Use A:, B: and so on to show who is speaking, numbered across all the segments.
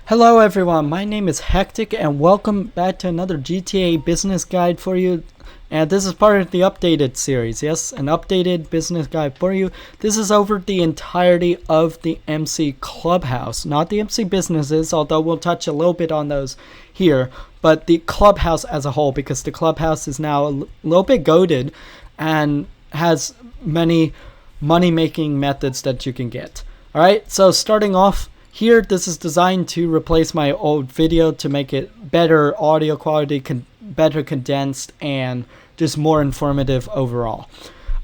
A: Hello everyone, my name is Hectic and welcome back to another GTA business guide for you. And this is part of the updated series. Yes, an updated business guide for you. This is over the entirety of the MC Clubhouse, not the MC businesses, although we'll touch a little bit on those here, but the Clubhouse as a whole, because the Clubhouse is now a little bit goated and has many money-making methods that you can get. Alright, so starting off, here, this is designed to replace my old video to make it better audio quality, better condensed, and just more informative overall.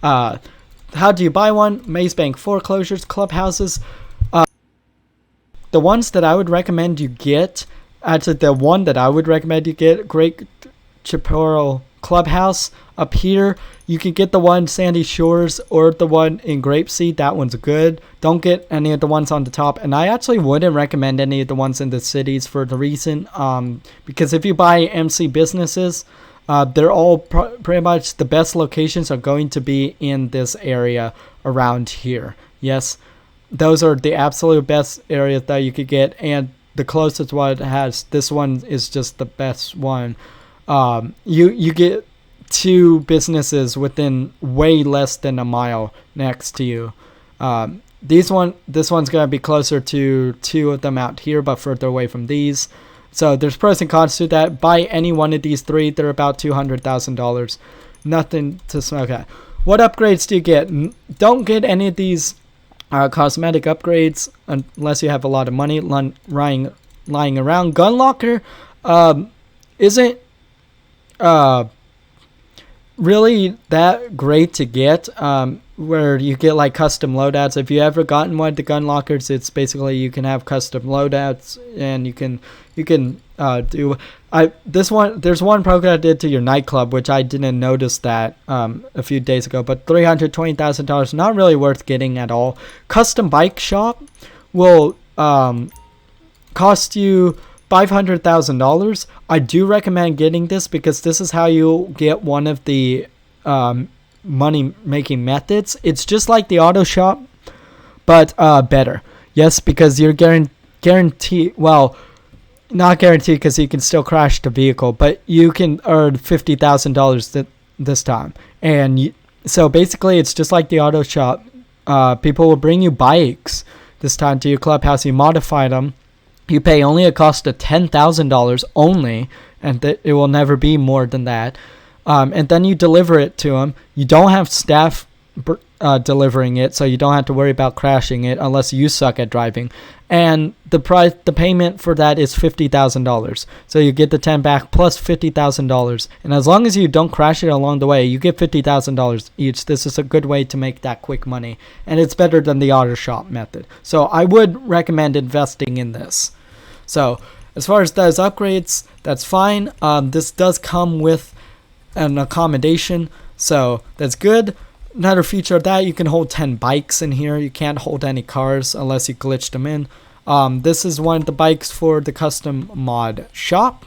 A: How do you buy one? Maze Bank foreclosures, clubhouses. The ones that I would recommend you get, actually the one that I would recommend you get, Great Chaparral Clubhouse up here. You can get the one Sandy Shores or the one in Grapeseed. That one's good. Don't get any of the ones on the top, and I actually wouldn't recommend any of the ones in the cities for the reason because if you buy MC businesses, they're all pretty much the best locations are going to be in this area around here. Yes, those are the absolute best areas that you could get, and the closest one it has, this one is just the best one. You get two businesses within way less than a mile next to you. This one's gonna be closer to two of them out here, but further away from these. So there's pros and cons to that. Buy any one of these three. They're about $200,000. Nothing to smoke at. What upgrades do you get? Don't get any of these cosmetic upgrades unless you have a lot of money lying around. Gun locker isn't really that great to get, where you get like custom loadouts. If you ever gotten one of the gun lockers, it's basically you can have custom loadouts, and you can do there's one program I did to your nightclub, which I didn't notice that a few days ago, but $320,000, not really worth getting at all. Custom bike shop will cost you $500,000. I do recommend getting this because this is how you'll get one of the money making methods. It's just like the auto shop, but better. Yes, because you're guaranteed, well, not guaranteed because you can still crash the vehicle, but you can earn $50,000 this time. And so basically it's just like the auto shop. People will bring you bikes this time to your clubhouse. You modify them. You pay only a cost of $10,000 only, and it will never be more than that. And then you deliver it to them. You don't have staff delivering it, so you don't have to worry about crashing it unless you suck at driving. And the payment for that is $50,000. So you get the 10 back plus $50,000. And as long as you don't crash it along the way, you get $50,000 each. This is a good way to make that quick money, and it's better than the auto shop method. So I would recommend investing in this. So as far as those upgrades, that's fine. This does come with an accommodation, so that's good. Another feature of that, you can hold 10 bikes in here. You can't hold any cars unless you glitch them in. This is one of the bikes for the custom mod shop.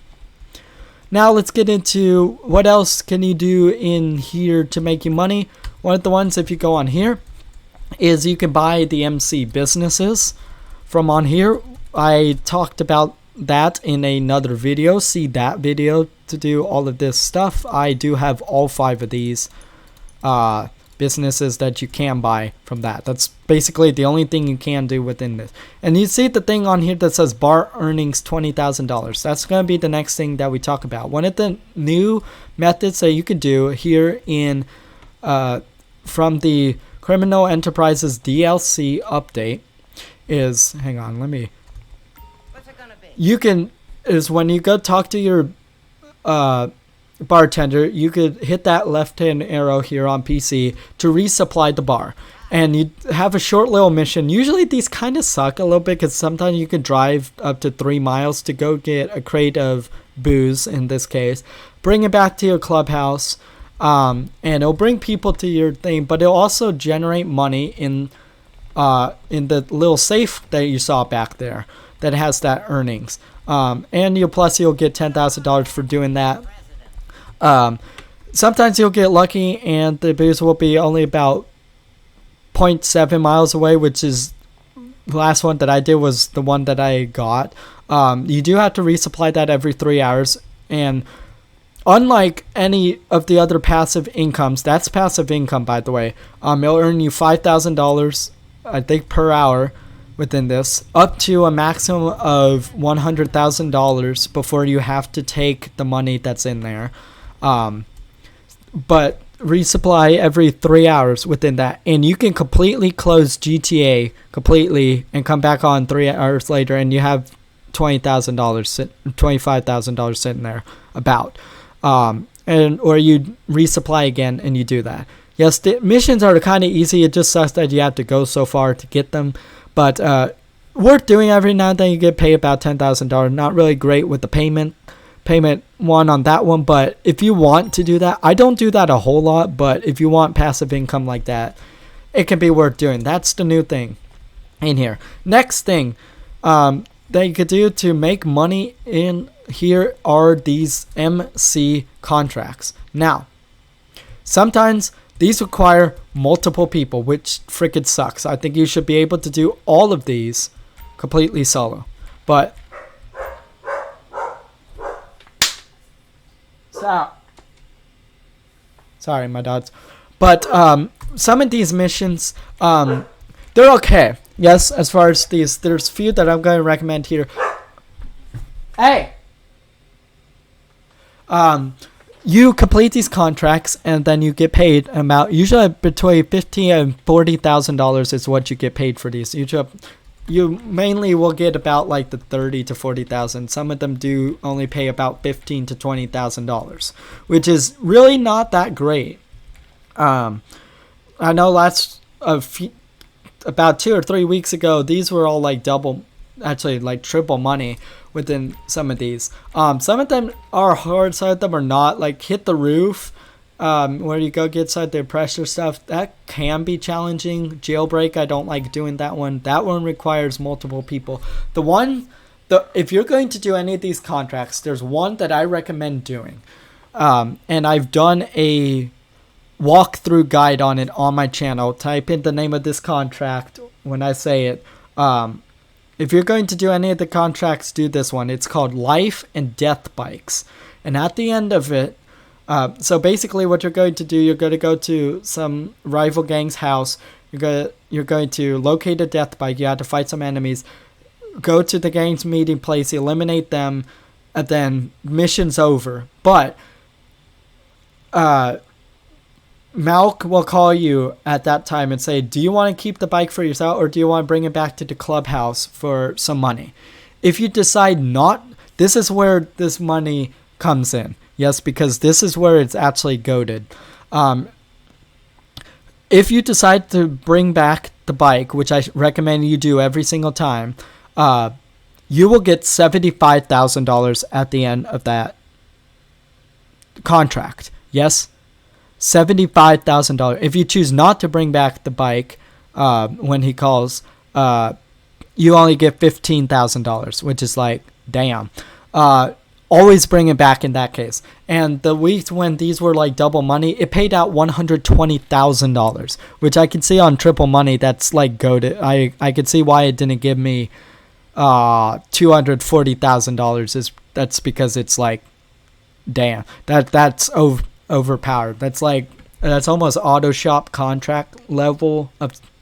A: Now let's get into what else can you do in here to make you money. One of the ones, if you go on here, is you can buy the MC businesses from on here. I talked about that in another video. See that video to do all of this stuff. I do have all 5 of these businesses that you can buy from that. That's basically the only thing you can do within this. And you see the thing on here that says bar earnings $20,000. That's going to be the next thing that we talk about. One of the new methods that you could do here in from the Criminal Enterprises DLC update is, hang on, let me, is when you go talk to your bartender, you could hit that left-hand arrow here on PC to resupply the bar, and you have a short little mission. Usually these kind of suck a little bit because sometimes you could drive up to 3 miles to go get a crate of booze, in this case, bring it back to your clubhouse, and it'll bring people to your thing, but it'll also generate money in the little safe that you saw back there that has that earnings, and you'll get $10,000 for doing that. Sometimes you'll get lucky and the booze will be only about 0.7 miles away, which is last one that I did was the one that I got. You do have to resupply that every 3 hours, and unlike any of the other passive incomes, that's passive income, by the way. It'll earn you $5,000, I think, per hour within this, up to a maximum of $100,000 before you have to take the money that's in there. But resupply every 3 hours within that, and you can completely close GTA completely and come back on 3 hours later, and you have $25,000 sitting there about. And or you resupply again and you do that. Yes, the missions are kind of easy. It just sucks that you have to go so far to get them, but worth doing. Every now and then you get paid about $10,000. Not really great with the payment one on that one, but if you want to do that, I don't do that a whole lot, but if you want passive income like that, it can be worth doing. That's the new thing in here. Next thing that you could do to make money in here are these MC contracts. Now, sometimes these require multiple people, which freaking sucks. I think you should be able to do all of these completely solo. But stop. Sorry, my dogs. But some of these missions, they're okay. Yes, as far as these, there's a few that I'm going to recommend here. Hey! You complete these contracts and then you get paid about usually between $15,000 and $40,000 is what you get paid for these. You mainly will get about like the $30,000 to $40,000. Some of them do only pay about $15,000 to $20,000, which is really not that great. I know about 2 or 3 weeks ago, these were all like like triple money within some of these. Some of them are hard, some of them are not. Like hit the roof, where you go get inside the pressure stuff, that can be challenging. Jailbreak, I don't like doing that one. That one requires multiple people. If you're going to do any of these contracts, there's one that I recommend doing, and I've done a walkthrough guide on it on my channel. Type in the name of this contract when I say it. If you're going to do any of the contracts, do this one. It's called Life and Death Bikes. And at the end of it, so basically what you're going to do, you're going to go to some rival gang's house. You're going to locate a death bike. You have to fight some enemies. Go to the gang's meeting place, eliminate them, and then mission's over. But Malk will call you at that time and say, do you want to keep the bike for yourself or do you want to bring it back to the clubhouse for some money? If you decide not, this is where this money comes in. Yes, because this is where it's actually goated. If you decide to bring back the bike, which I recommend you do every single time, you will get $75,000 at the end of that contract. Yes? $75,000. If you choose not to bring back the bike when he calls, you only get $15,000, which is like, damn. Always bring it back in that case. And the weeks when these were like double money, it paid out $120,000, which I can see on triple money. That's like goated. I could see why it didn't give me $240,000. That's because it's like, damn, that's overpowered. That's almost auto shop contract level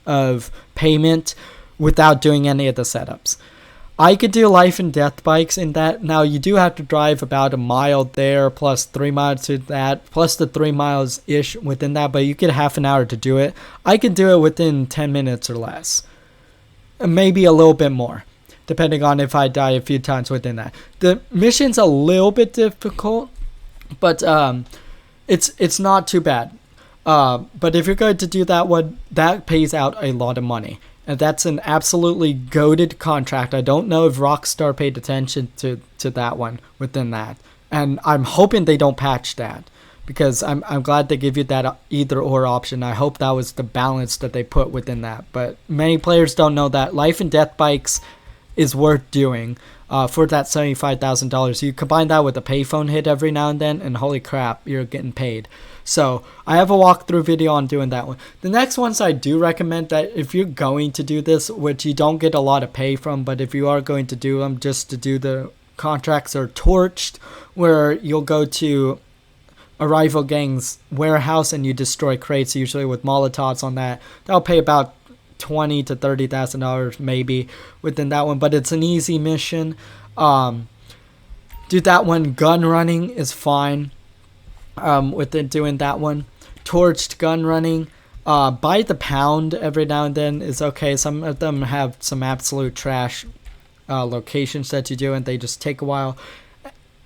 A: of payment without doing any of the setups. I could do life and death bikes in that. Now you do have to drive about a mile there plus 3 miles to that plus the 3 miles ish within that, but you get half an hour to do it. I could do it within 10 minutes or less, maybe a little bit more depending on if I die a few times within that. The mission's a little bit difficult, but it's not too bad. But if you're going to do that one, that pays out a lot of money. And that's an absolutely goated contract. I don't know if Rockstar paid attention to that one within that. And I'm hoping they don't patch that, because I'm glad they give you that either or option. I hope that was the balance that they put within that. But many players don't know that. Life and Death Bikes is worth doing for that $75,000. You combine that with a payphone hit every now and then, and holy crap, you're getting paid. So I have a walkthrough video on doing that one. The next ones I do recommend that if you're going to do this, which you don't get a lot of pay from, but if you are going to do them, just to do the contracts, are Torched, where you'll go to a rival gang's warehouse and you destroy crates, usually with Molotovs on that. That'll pay about $20,000 to $30,000 maybe within that one, but it's an easy mission. Do that one. Gun running is fine within doing that one. Torched gun running, by the pound every now and then is okay. Some of them have some absolute trash locations that you do, and they just take a while.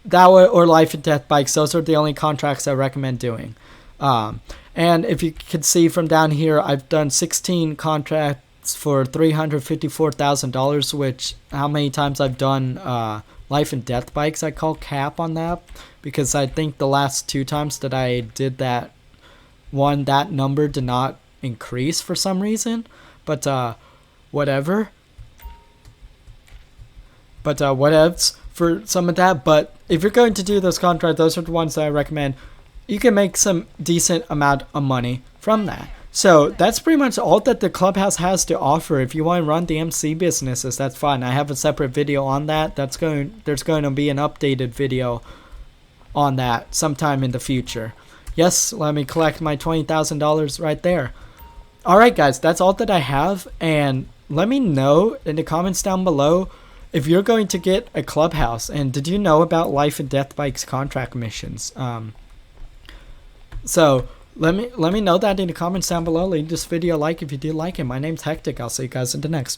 A: That or life and death bikes, those are the only contracts I recommend doing. And if you can see from down here, I've done 16 contracts for $354,000, which how many times I've done life and death bikes, I call cap on that, because I think the last 2 times that I did that one, that number did not increase for some reason, but whatever. But whatevs for some of that. But if you're going to do those contracts, those are the ones that I recommend. You can make some decent amount of money from that. So that's pretty much all that the Clubhouse has to offer. If you want to run the MC businesses, that's fine. I have a separate video on that. There's going to be an updated video on that sometime in the future. Yes, let me collect my $20,000 right there. Alright guys, that's all that I have, and let me know in the comments down below if you're going to get a Clubhouse, and did you know about life and death bikes contract missions? So let me know that in the comments down below. Leave this video a like if you do like it. My name's Hectic. I'll see you guys in the next one.